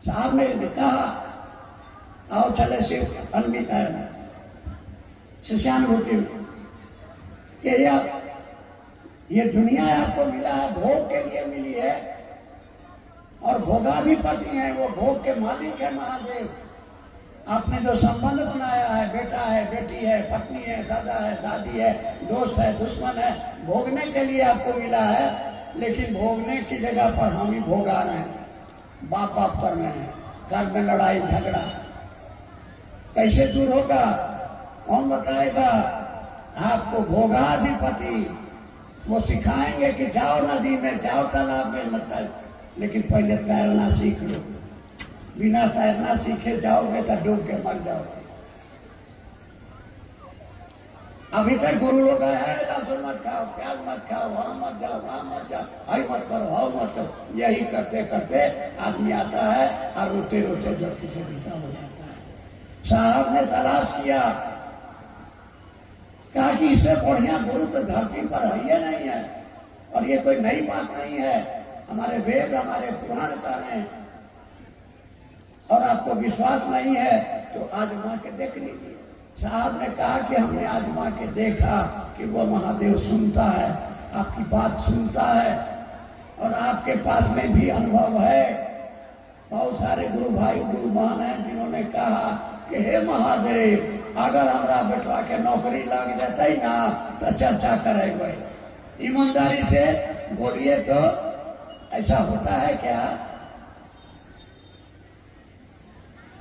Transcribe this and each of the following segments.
साहब ने कहा आओ चले शिव शिष्यानुभूति में कि ये दुनिया आपको मिला है, भोग के लिए मिली है, और भोगाधिपति हैं, वो भोग के मालिक है महादेव। आपने जो संबंध बनाया है, बेटा है, बेटी है, पत्नी है, दादा है, दादी है, दोस्त है, दुश्मन है, भोगने के लिए आपको मिला है, लेकिन भोगने की जगह पर हम ही भोगा रहे हैं, बाप बाप कर रहे हैं, घर में लड़ाई झगड़ा। कैसे दूर होगा? कौन बताएगा? आपको भोगाधिपति वो सिखाएंगे कि जाओ नदी में, जाओ तालाब में, मतलब लेकिन पहले तैरना सीख लो। बिना तैरना सीखे जाओगे तो डूब के मर जाओगे। अभी तक गुरु लोग आए, लहसुन मत खाओ, प्याज मत खाओ, वहां मत जाओ, वहां मत जाओ, आई मत करो, हाउ मत करो। यही करते करते आदमी आता है और रोते रोते जड़ से बीता हो जाता है। साहब ने तलाश किया, कहा कि इससे बढ़िया गुरु तो धरती पर है ही नहीं है, और ये कोई नई बात नहीं है, हमारे वेद हमारे पुराण का है, और आपको विश्वास नहीं है तो आजमा के देख लीजिए। साहब ने कहा कि हमने आजमा के देखा कि वो महादेव सुनता है, आपकी बात सुनता है, और आपके पास में भी अनुभव है। बहुत सारे गुरु भाई गुरु बहन हैं जिन्होंने कहा कि हे महादेव, अगर हमारा बेटवा के नौकरी लग जाता ही ना तो चर्चा करेंगे। ईमानदारी से बोलिए तो ऐसा होता है क्या?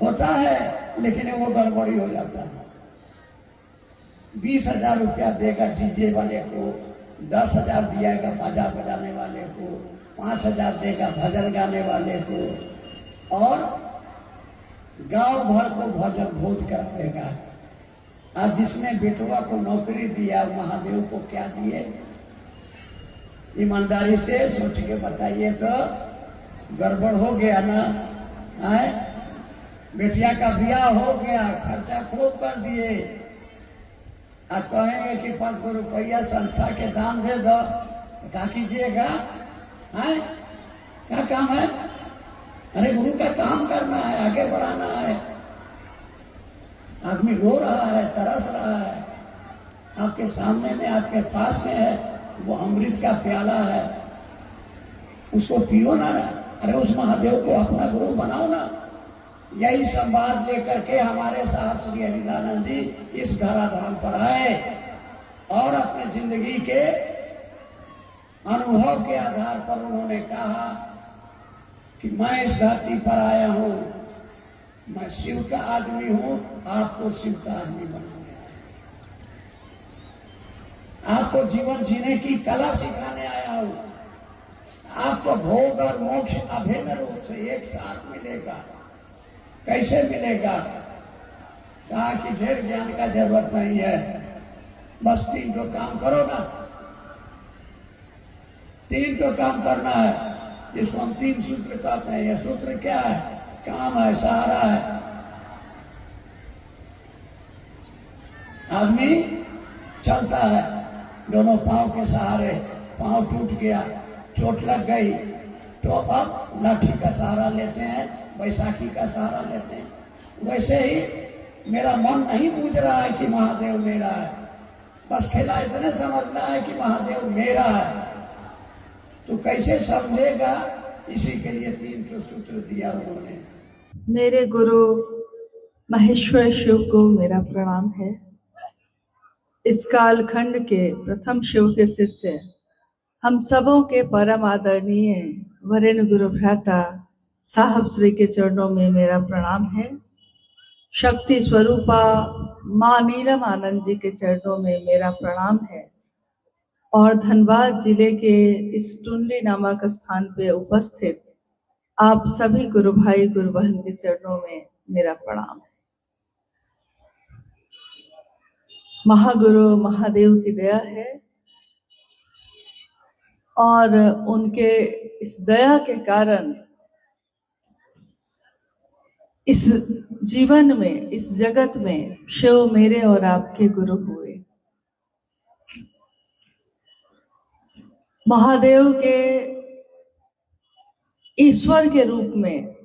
होता है, लेकिन वो गड़बड़ी हो जाता है। 20,000 रुपया देगा डीजे वाले को, 10,000 दिएगा बाजा बजाने वाले को, 5,000 देगा भजन गाने वाले को, और गांव भर को भजन भोज कर देगा। आज जिसने बेटवा को नौकरी दिया महादेव को क्या दिए? ईमानदारी से सोच के बताइए तो गड़बड़ हो गया ना? आए बेटिया का ब्याह हो गया, खर्चा खूब कर दिए, आप कहेंगे कि 5 रुपया संस्था के दान दे दो, क्या कीजिएगा? क्या काम है? अरे गुरु का काम करना है, आगे बढ़ाना है। आदमी रो रहा है, तरस रहा है, आपके सामने में, आपके पास में है, वो अमृत का प्याला है, उसको पियो ना। अरे उस महादेव को अपना गुरु बनाओ ना। यही संवाद लेकर के हमारे साहब श्री हरिदानंद जी इस धराधाम पर आए, और अपने जिंदगी के अनुभव के आधार पर उन्होंने कहा कि मैं इस धरती पर आया हूं, मैं शिव का आदमी हूं, आपको शिव का आदमी बनाने आया, आपको जीवन जीने की कला सिखाने आया हूं, आपको भोग और मोक्ष अभिन्न रूप से एक साथ मिलेगा। कैसे मिलेगा? कहा कि ढेर ज्ञान का जरूरत नहीं है, बस 3 काम करो ना। 3 काम करना है, जिसको हम 3 सूत्र कहते हैं। यह सूत्र क्या है? काम है, सहारा है। आदमी चलता है दोनों पांव के सहारे, पांव टूट गया, चोट लग गई, तो अब लाठी का सहारा लेते हैं, बैसाखी का सहारा लेते हैं। वैसे ही मेरा मन नहीं पूछ रहा है कि महादेव मेरा है, बस खेला इतने समझना है कि महादेव मेरा है। तो कैसे समझेगा? इसी के लिए 3 सूत्र दिया उन्होंने। मेरे गुरु महेश्वर शिव को मेरा प्रणाम है। इस कालखंड के प्रथम शिव के शिष्य, हम सबों के परम आदरणीय वरेण्य गुरु भ्राता साहब श्री के चरणों में मेरा प्रणाम है। शक्ति स्वरूपा माँ नीलम आनंद जी के चरणों में मेरा प्रणाम है, और धनबाद जिले के इस टुंडी नामक स्थान पे उपस्थित आप सभी गुरु भाई गुरु बहन के चरणों में मेरा प्रणाम है। महागुरु महादेव की दया है, और उनके इस दया के कारण इस जीवन में, इस जगत में शिव मेरे और आपके गुरु हुए। महादेव के ईश्वर के रूप में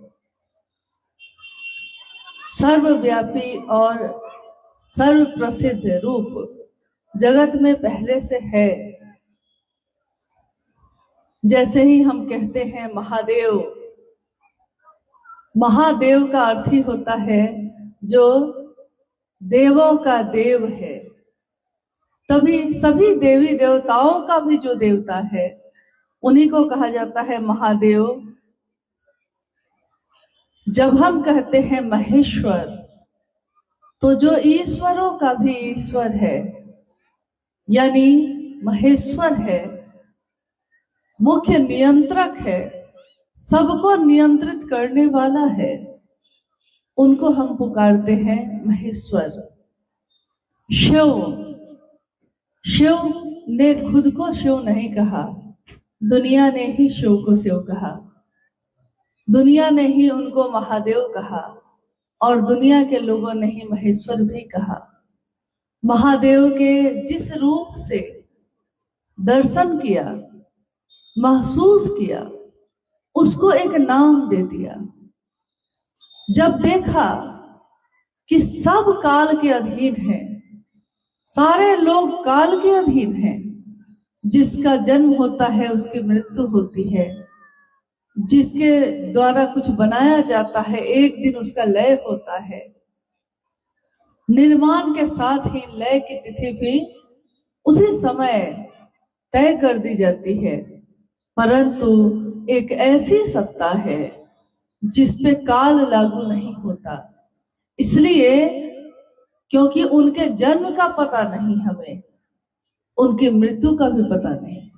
सर्वव्यापी और सर्व प्रसिद्ध रूप जगत में पहले से है। जैसे ही हम कहते हैं महादेव, महादेव का अर्थ ही होता है जो देवों का देव है। तभी सभी देवी देवताओं का भी जो देवता है उन्हीं को कहा जाता है महादेव। जब हम कहते हैं महेश्वर, तो जो ईश्वरों का भी ईश्वर है, यानी महेश्वर है, मुख्य नियंत्रक है, सबको नियंत्रित करने वाला है, उनको हम पुकारते हैं महेश्वर। शिव, शिव ने खुद को शिव नहीं कहा, दुनिया ने ही शिव को शिव कहा, दुनिया ने ही उनको महादेव कहा और दुनिया के लोगों ने ही महेश्वर भी कहा। महादेव के जिस रूप से दर्शन किया, महसूस किया, उसको एक नाम दे दिया। जब देखा कि सब काल के अधीन हैं, सारे लोग काल के अधीन हैं, जिसका जन्म होता है उसकी मृत्यु होती है, जिसके द्वारा कुछ बनाया जाता है एक दिन उसका लय होता है, निर्माण के साथ ही लय की तिथि भी उसी समय तय कर दी जाती है। परंतु एक ऐसी सत्ता है जिस पे काल लागू नहीं होता, इसलिए क्योंकि उनके जन्म का पता नहीं हमें, उनकी मृत्यु का भी पता नहीं,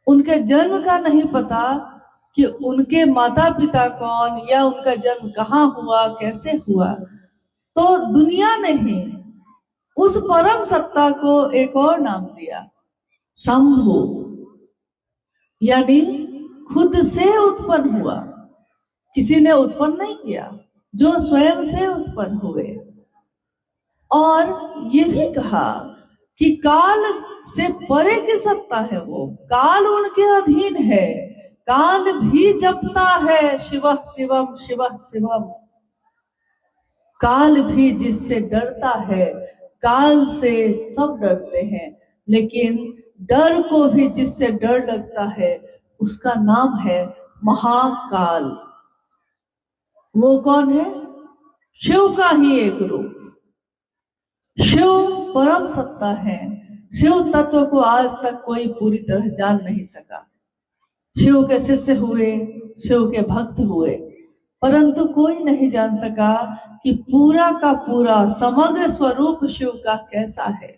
उनके जन्म का नहीं पता कि उनके माता पिता कौन या उनका जन्म कहाँ हुआ, कैसे हुआ, तो दुनिया ने ही उस परम सत्ता को एक और नाम दिया, शंभु, यानी खुद से उत्पन्न हुआ, किसी ने उत्पन्न नहीं किया, जो स्वयं से उत्पन्न हुए। और ये भी कहा कि काल से परे की सत्ता है वो, काल उनके अधीन है, काल भी जपता है शिवः शिवम शिवः शिवम, काल भी जिससे डरता है, काल से सब डरते हैं, लेकिन डर को भी जिससे डर लगता है उसका नाम है महाकाल। वो कौन है? शिव का ही एक रूप। शिव परम सत्ता है। शिव तत्व को आज तक कोई पूरी तरह जान नहीं सका। शिव के शिष्य हुए, शिव के भक्त हुए, परंतु कोई नहीं जान सका कि पूरा का पूरा समग्र स्वरूप शिव का कैसा है।